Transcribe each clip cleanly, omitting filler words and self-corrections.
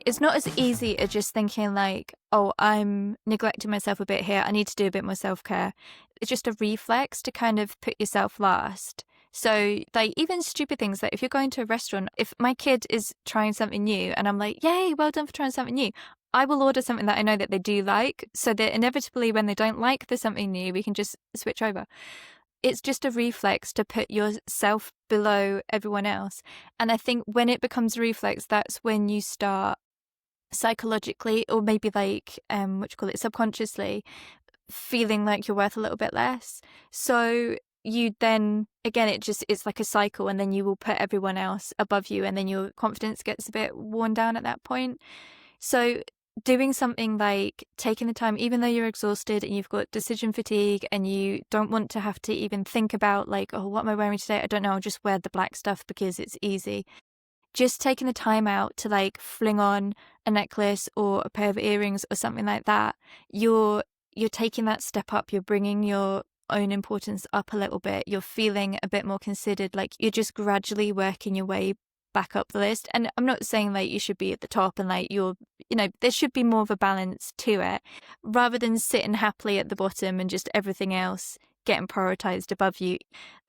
It's not as easy as just thinking like, oh, I'm neglecting myself a bit here. I need to do a bit more self-care. It's just a reflex to kind of put yourself last. So like even stupid things, like if you're going to a restaurant, if my kid is trying something new and I'm like, yay, well done for trying something new, I will order something that I know that they do like, so that inevitably when they don't like the something new, we can just switch over. It's just a reflex to put yourself below everyone else. And I think when it becomes a reflex, that's when you start psychologically, or maybe like subconsciously, feeling like you're worth a little bit less. So you then again, it's like a cycle, and then you will put everyone else above you, and then your confidence gets a bit worn down at that point. So doing something like taking the time, even though you're exhausted and you've got decision fatigue and you don't want to have to even think about like, oh, what am I wearing today? I don't know, I'll just wear the black stuff because it's easy. Just taking the time out to like fling on a necklace or a pair of earrings or something like that, you're taking that step up. You're bringing your own importance up a little bit. You're feeling a bit more considered. Like you're just gradually working your way back up the list. And I'm not saying like you should be at the top and like there should be more of a balance to it, rather than sitting happily at the bottom and just everything else getting prioritized above you.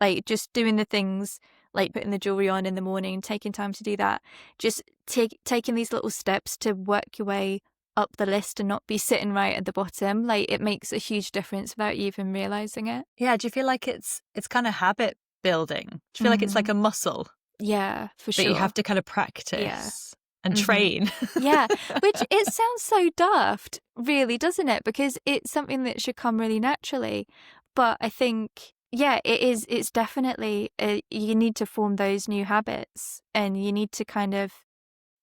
Like just doing the things like putting the jewelry on in the morning, taking time to do that, just taking these little steps to work your way up the list and not be sitting right at the bottom. Like it makes a huge difference without you even realizing it. Yeah. Do you feel like it's kind of habit building? Do you feel like it's like a muscle? Yeah, for sure. That you have to kind of practice and train. Yeah, which it sounds so daft, really, doesn't it? Because it's something that should come really naturally. But I think, yeah, it is. It's definitely, you need to form those new habits, and you need to kind of,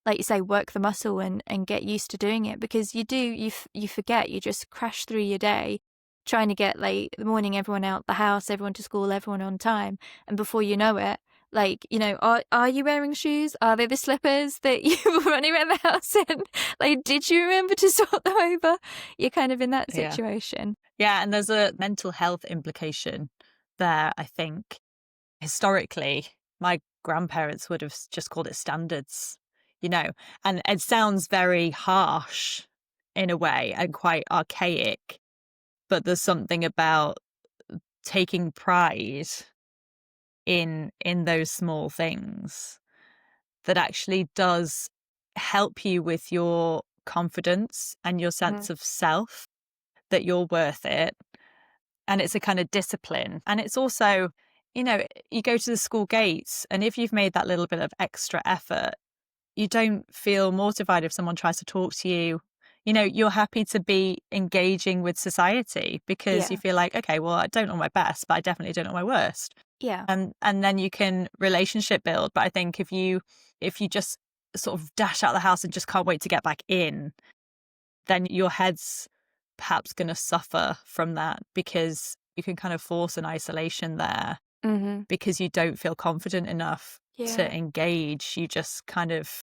like you say, work the muscle and get used to doing it, because you forget, you just crash through your day trying to get like the morning, everyone out the house, everyone to school, everyone on time. And before you know it, like, are you wearing shoes? Are they the slippers that you were running around the house in? Like, did you remember to sort them over? You're kind of in that situation. Yeah, and there's a mental health implication there, I think. Historically, my grandparents would have just called it standards, and it sounds very harsh in a way and quite archaic, but there's something about taking pride in those small things that actually does help you with your confidence and your sense of self, that you're worth it. And it's a kind of discipline. And it's also, you go to the school gates, and if you've made that little bit of extra effort, you don't feel mortified if someone tries to talk to you. You're happy to be engaging with society because you feel like, okay, well, I don't know my best, but I definitely don't know my worst. Yeah. And then you can relationship build. But I think if you just sort of dash out of the house and just can't wait to get back in, then your head's perhaps going to suffer from that, because you can kind of force an isolation there because you don't feel confident enough to engage. You just kind of,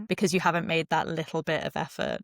because you haven't made that little bit of effort.